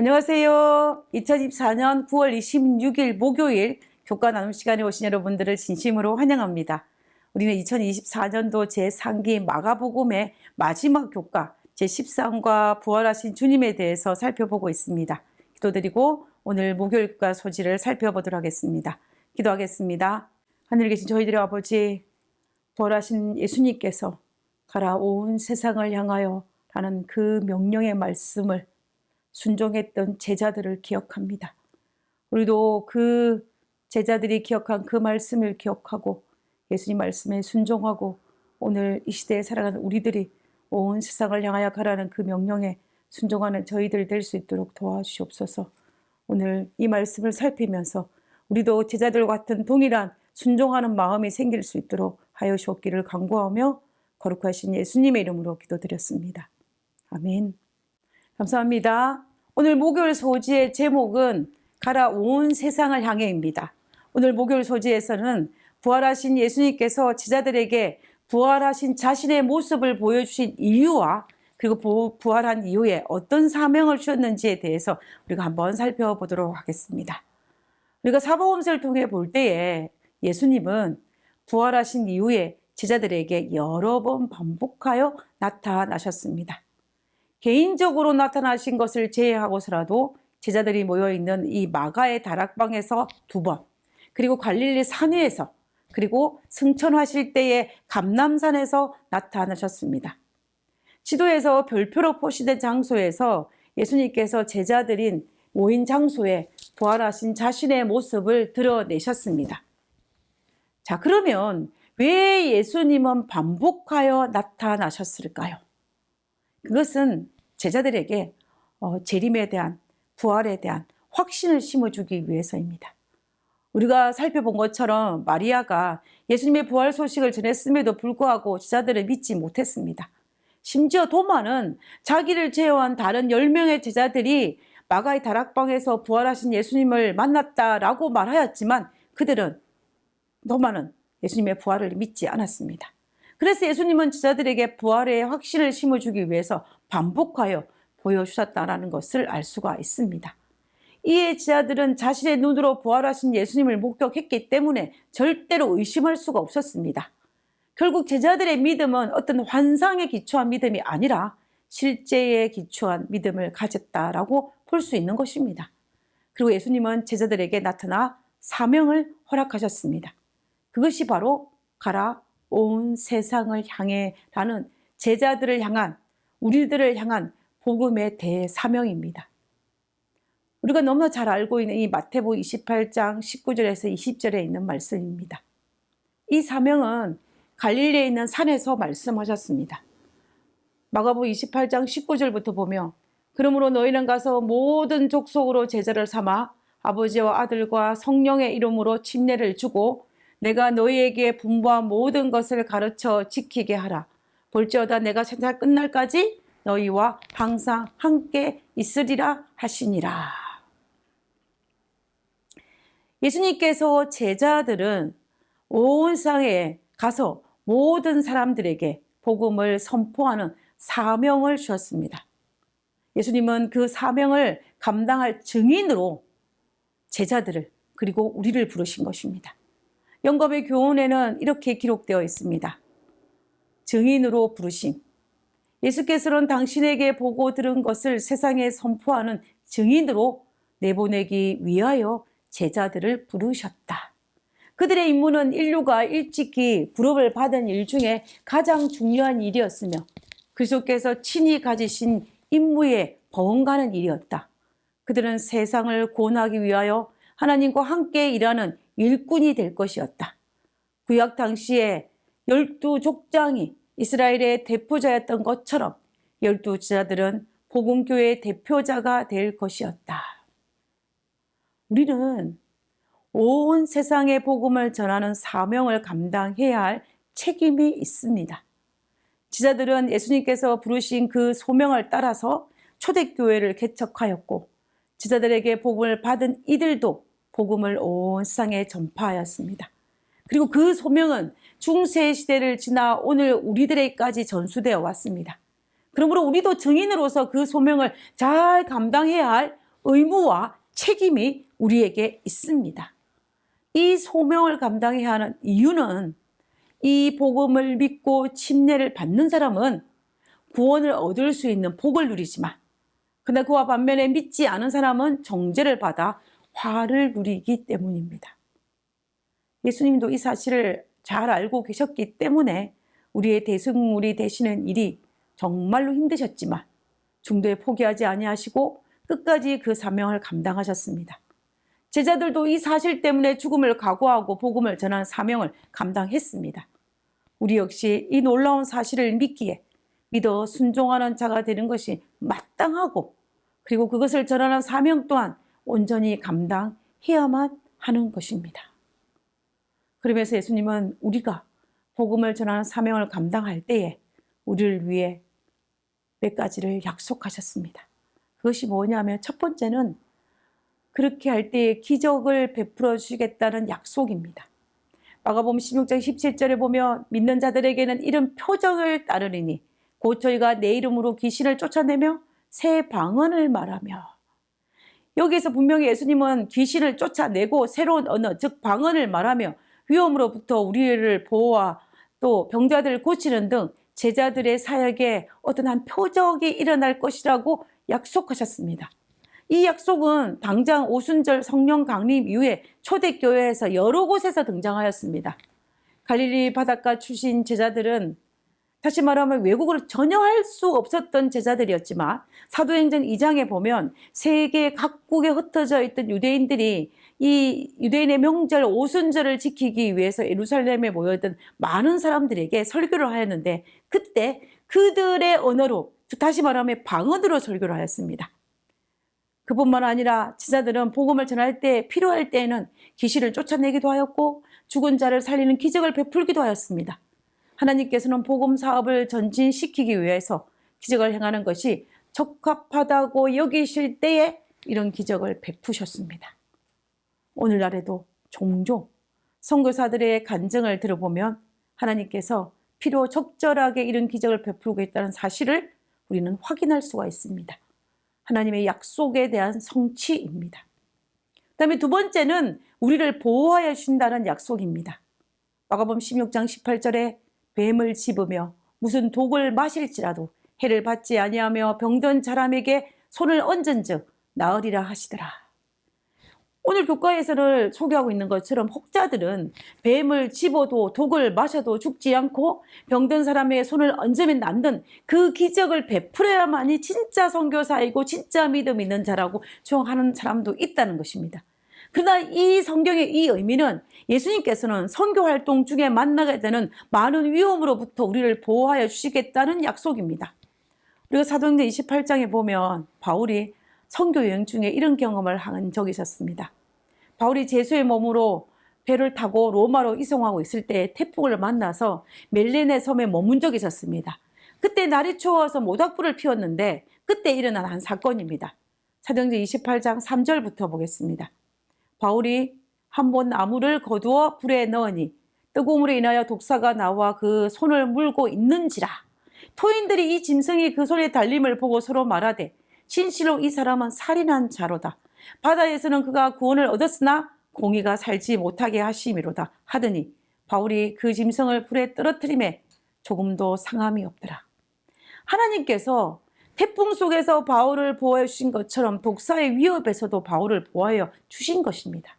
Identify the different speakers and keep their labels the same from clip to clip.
Speaker 1: 안녕하세요. 2024년 9월 26일 목요일 교과 나눔 시간에 오신 여러분들을 진심으로 환영합니다. 우리는 2024년도 제3기 마가복음의 마지막 교과 제13과 부활하신 주님에 대해서 살펴보고 있습니다. 기도드리고 오늘 목요일 교과 소지를 살펴보도록 하겠습니다. 기도하겠습니다. 하늘에 계신 저희들의 아버지, 부활하신 예수님께서 가라 온 세상을 향하여 라는 그 명령의 말씀을 순종했던 제자들을 기억합니다. 우리도 그 제자들이 기억한 그 말씀을 기억하고 예수님 말씀에 순종하고 오늘 이 시대에 살아가는 우리들이 온 세상을 향하여 가라는 그 명령에 순종하는 저희들 될 수 있도록 도와주시옵소서. 오늘 이 말씀을 살피면서 우리도 제자들과 같은 동일한 순종하는 마음이 생길 수 있도록 하여 주옵기를 간구하며 거룩하신 예수님의 이름으로 기도드렸습니다. 아멘. 감사합니다. 오늘 목요일 소지의 제목은 가라 온 세상을 향해입니다. 오늘 목요일 소지에서는 부활하신 예수님께서 제자들에게 부활하신 자신의 모습을 보여주신 이유와 그리고 부활한 이후에 어떤 사명을 주셨는지에 대해서 우리가 한번 살펴보도록 하겠습니다. 우리가 사복음서를 통해 볼 때에 예수님은 부활하신 이후에 제자들에게 여러 번 반복하여 나타나셨습니다. 개인적으로 나타나신 것을 제외하고서라도 제자들이 모여있는 이 마가의 다락방에서 2번, 그리고 갈릴리 산 위에서, 그리고 승천하실 때의 감람산에서 나타나셨습니다. 지도에서 별표로 표시된 장소에서 예수님께서 제자들인 모인 장소에 부활하신 자신의 모습을 드러내셨습니다. 자, 그러면 왜 예수님은 반복하여 나타나셨을까요? 그것은 제자들에게 재림에 대한, 부활에 대한 확신을 심어주기 위해서입니다. 우리가 살펴본 것처럼 마리아가 예수님의 부활 소식을 전했음에도 불구하고 제자들을 믿지 못했습니다. 심지어 도마는 자기를 제외한 다른 10명의 제자들이 마가의 다락방에서 부활하신 예수님을 만났다라고 말하였지만 도마는 예수님의 부활을 믿지 않았습니다. 그래서 예수님은 제자들에게 부활의 확신을 심어주기 위해서 반복하여 보여주셨다는 것을 알 수가 있습니다. 이에 제자들은 자신의 눈으로 부활하신 예수님을 목격했기 때문에 절대로 의심할 수가 없었습니다. 결국 제자들의 믿음은 어떤 환상에 기초한 믿음이 아니라 실제에 기초한 믿음을 가졌다라고 볼 수 있는 것입니다. 그리고 예수님은 제자들에게 나타나 사명을 허락하셨습니다. 그것이 바로 가라 온 세상을 향해 라는 제자들을 향한, 우리들을 향한 복음의 대사명입니다. 우리가 너무나 잘 알고 있는 이 마태복음 28장 19절에서 20절에 있는 말씀입니다. 이 사명은 갈릴리에 있는 산에서 말씀하셨습니다. 마가복음 28장 19절부터 보며 그러므로 너희는 가서 모든 족속으로 제자를 삼아 아버지와 아들과 성령의 이름으로 침례를 주고 내가 너희에게 분부한 모든 것을 가르쳐 지키게 하라. 볼지어다 내가 세상 끝날까지 너희와 항상 함께 있으리라 하시니라. 예수님께서 제자들은 온 세상에 가서 모든 사람들에게 복음을 선포하는 사명을 주셨습니다. 예수님은 그 사명을 감당할 증인으로 제자들을 그리고 우리를 부르신 것입니다. 영겁의 교훈에는 이렇게 기록되어 있습니다. 증인으로 부르심. 예수께서는 당신에게 보고 들은 것을 세상에 선포하는 증인으로 내보내기 위하여 제자들을 부르셨다. 그들의 임무는 인류가 일찍이 부름을 받은 일 중에 가장 중요한 일이었으며 그리스도께서 친히 가지신 임무에 버금가는 일이었다. 그들은 세상을 구원하기 위하여 하나님과 함께 일하는 일꾼이 될 것이었다. 구약 당시에 12족장이 이스라엘의 대표자였던 것처럼 12제자들은 복음교회의 대표자가 될 것이었다. 우리는 온 세상에 복음을 전하는 사명을 감당해야 할 책임이 있습니다. 제자들은 예수님께서 부르신 그 소명을 따라서 초대교회를 개척하였고 제자들에게 복음을 받은 이들도 복음을 온 세상에 전파하였습니다. 그리고 그 소명은 중세 시대를 지나 오늘 우리들에게까지 전수되어 왔습니다. 그러므로 우리도 증인으로서 그 소명을 잘 감당해야 할 의무와 책임이 우리에게 있습니다. 이 소명을 감당해야 하는 이유는 이 복음을 믿고 침례를 받는 사람은 구원을 얻을 수 있는 복을 누리지만, 그러나 그와 반면에 믿지 않은 사람은 정죄를 받아 화를 누리기 때문입니다. 예수님도 이 사실을 잘 알고 계셨기 때문에 우리의 대승물이 되시는 일이 정말로 힘드셨지만 중도에 포기하지 아니하시고 끝까지 그 사명을 감당하셨습니다. 제자들도 이 사실 때문에 죽음을 각오하고 복음을 전하는 사명을 감당했습니다. 우리 역시 이 놀라운 사실을 믿기에 믿어 순종하는 자가 되는 것이 마땅하고, 그리고 그것을 전하는 사명 또한 온전히 감당해야만 하는 것입니다. 그러면서 예수님은 우리가 복음을 전하는 사명을 감당할 때에 우리를 위해 몇 가지를 약속하셨습니다. 그것이 뭐냐면, 첫 번째는 그렇게 할 때에 기적을 베풀어 주시겠다는 약속입니다. 마가복음 16장 17절에 보면 믿는 자들에게는 이런 표적을 따르리니 곧 저희가 내 이름으로 귀신을 쫓아내며 새 방언을 말하며. 여기에서 분명히 예수님은 귀신을 쫓아내고 새로운 언어, 즉 방언을 말하며 위험으로부터 우리를 보호와 또 병자들을 고치는 등 제자들의 사역에 어떤 한 표적이 일어날 것이라고 약속하셨습니다. 이 약속은 당장 오순절 성령 강림 이후에 초대교회에서 여러 곳에서 등장하였습니다. 갈릴리 바닷가 출신 제자들은 다시 말하면 외국어를 전혀 할 수 없었던 제자들이었지만, 사도행전 2장에 보면 세계 각국에 흩어져 있던 유대인들이 이 유대인의 명절 오순절을 지키기 위해서 예루살렘에 모여있던 많은 사람들에게 설교를 하였는데, 그때 그들의 언어로, 다시 말하면 방언으로 설교를 하였습니다. 그뿐만 아니라 제자들은 복음을 전할 때 필요할 때에는 귀신을 쫓아내기도 하였고 죽은 자를 살리는 기적을 베풀기도 하였습니다. 하나님께서는 복음 사업을 전진시키기 위해서 기적을 행하는 것이 적합하다고 여기실 때에 이런 기적을 베푸셨습니다. 오늘날에도 종종 선교사들의 간증을 들어보면 하나님께서 필요 적절하게 이런 기적을 베풀고 있다는 사실을 우리는 확인할 수가 있습니다. 하나님의 약속에 대한 성취입니다. 그다음에 두 번째는 우리를 보호하여 주신다는 약속입니다. 마가복음 16장 18절에 뱀을 집으며 무슨 독을 마실지라도 해를 받지 아니하며 병든 사람에게 손을 얹은즉 나으리라 하시더라. 오늘 교과에서를 소개하고 있는 것처럼 혹자들은 뱀을 집어도 독을 마셔도 죽지 않고 병든 사람의 손을 얹으면 낫는 그 기적을 베풀어야만이 진짜 선교사이고 진짜 믿음 있는 자라고 주장하는 사람도 있다는 것입니다. 그러나 이 성경의 이 의미는 예수님께서는 선교활동 중에 만나게 되는 많은 위험으로부터 우리를 보호하여 주시겠다는 약속입니다. 우리가 사도행전 28장에 보면 바울이 선교 여행 중에 이런 경험을 한 적이 있었습니다. 바울이 제수의 몸으로 배를 타고 로마로 이송하고 있을 때 태풍을 만나서 멜레네 섬에 머문 적이 있었습니다. 그때 날이 추워서 모닥불을 피웠는데 그때 일어난 한 사건입니다. 사도행전 28장 3절부터 보겠습니다. 바울이 한 번 나무를 거두어 불에 넣으니 뜨거움으로 인하여 독사가 나와 그 손을 물고 있는지라. 토인들이 이 짐승이 그 손에 달림을 보고 서로 말하되 진실로 이 사람은 살인한 자로다. 바다에서는 그가 구원을 얻었으나 공의가 살지 못하게 하심이로다 하더니 바울이 그 짐승을 불에 떨어뜨림에 조금도 상함이 없더라. 하나님께서 태풍 속에서 바울을 보호해 주신 것처럼 독사의 위협에서도 바울을 보호하여 주신 것입니다.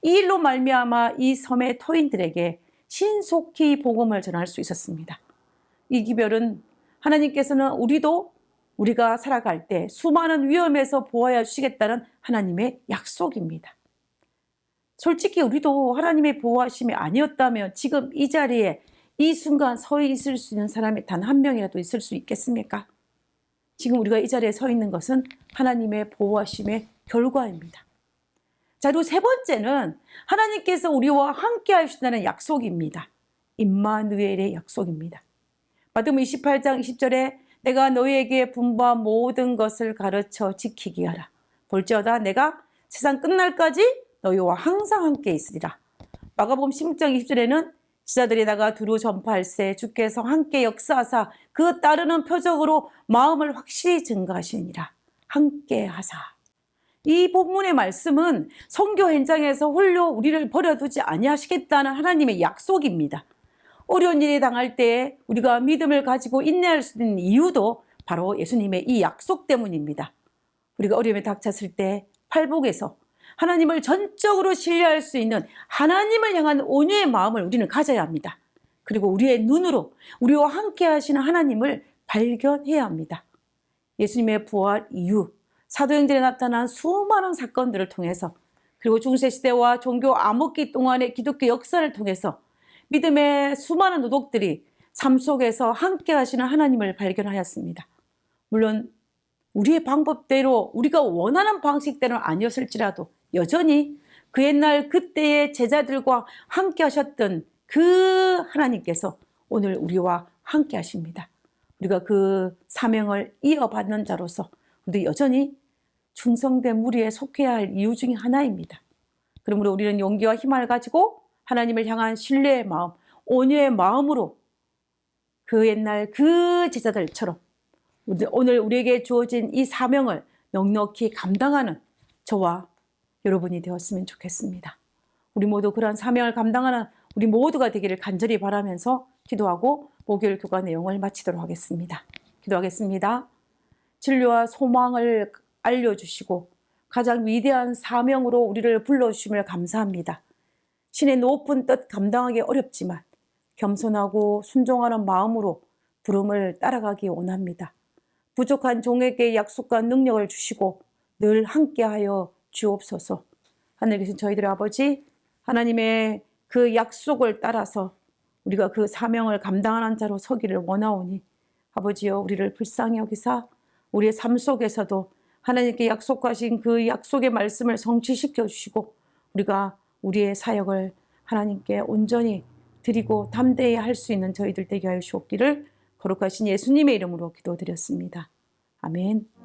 Speaker 1: 이 일로 말미암아 이 섬의 토인들에게 신속히 복음을 전할 수 있었습니다. 이 기별은 하나님께서는 우리가 살아갈 때 수많은 위험에서 보호하여 주시겠다는 하나님의 약속입니다. 솔직히 우리도 하나님의 보호하심이 아니었다면 지금 이 자리에 이 순간 서 있을 수 있는 사람이 단 한 명이라도 있을 수 있겠습니까? 지금 우리가 이 자리에 서 있는 것은 하나님의 보호하심의 결과입니다. 자, 그리고 세 번째는 하나님께서 우리와 함께 하신다는 약속입니다. 임마누엘의 약속입니다. 마태복음 28장 20절에 내가 너희에게 분부한 모든 것을 가르쳐 지키게 하라. 볼지어다 내가 세상 끝날까지 너희와 항상 함께 있으리라. 마가복음 16장 20절에는 지자들에다가 두루 전파할세 주께서 함께 역사하사 그 따르는 표적으로 마음을 확실히 증가하시니라. 함께 하사. 이 본문의 말씀은 선교 현장에서 홀로 우리를 버려두지 아니하시겠다는 하나님의 약속입니다. 어려운 일에 당할 때 우리가 믿음을 가지고 인내할 수 있는 이유도 바로 예수님의 이 약속 때문입니다. 우리가 어려움에 닥쳤을 때 팔복에서 하나님을 전적으로 신뢰할 수 있는 하나님을 향한 온유의 마음을 우리는 가져야 합니다. 그리고 우리의 눈으로 우리와 함께 하시는 하나님을 발견해야 합니다. 예수님의 부활 이후 사도행전에 나타난 수많은 사건들을 통해서, 그리고 중세시대와 종교 암흑기 동안의 기독교 역사를 통해서 믿음의 수많은 노독들이 삶 속에서 함께 하시는 하나님을 발견하였습니다. 물론 우리의 방법대로, 우리가 원하는 방식대로는 아니었을지라도 여전히 그 옛날 그때의 제자들과 함께 하셨던 그 하나님께서 오늘 우리와 함께 하십니다. 우리가 그 사명을 이어받는 자로서 우리도 여전히 충성된 무리에 속해야 할 이유 중에 하나입니다. 그러므로 우리는 용기와 힘을 가지고 하나님을 향한 신뢰의 마음, 온유의 마음으로 그 옛날 그 제자들처럼 오늘 우리에게 주어진 이 사명을 넉넉히 감당하는 저와 여러분이 되었으면 좋겠습니다. 우리 모두 그런 사명을 감당하는 우리 모두가 되기를 간절히 바라면서 기도하고 목요일 교과 내용을 마치도록 하겠습니다. 기도하겠습니다. 진리와 소망을 알려주시고 가장 위대한 사명으로 우리를 불러주심을 감사합니다. 신의 높은 뜻 감당하기 어렵지만 겸손하고 순종하는 마음으로 부름을 따라가기 원합니다. 부족한 종에게 약속과 능력을 주시고 늘 함께하여 주옵소서. 하늘에 계신 저희들의 아버지, 하나님의 그 약속을 따라서 우리가 그 사명을 감당하는 자로 서기를 원하오니 아버지여, 우리를 불쌍히 여기사 우리의 삶 속에서도 하나님께 약속하신 그 약속의 말씀을 성취시켜 주시고 우리가 우리의 사역을 하나님께 온전히 드리고 담대히 할 수 있는 저희들 되게 하여 주옵기를 거룩하신 예수님의 이름으로 기도드렸습니다. 아멘.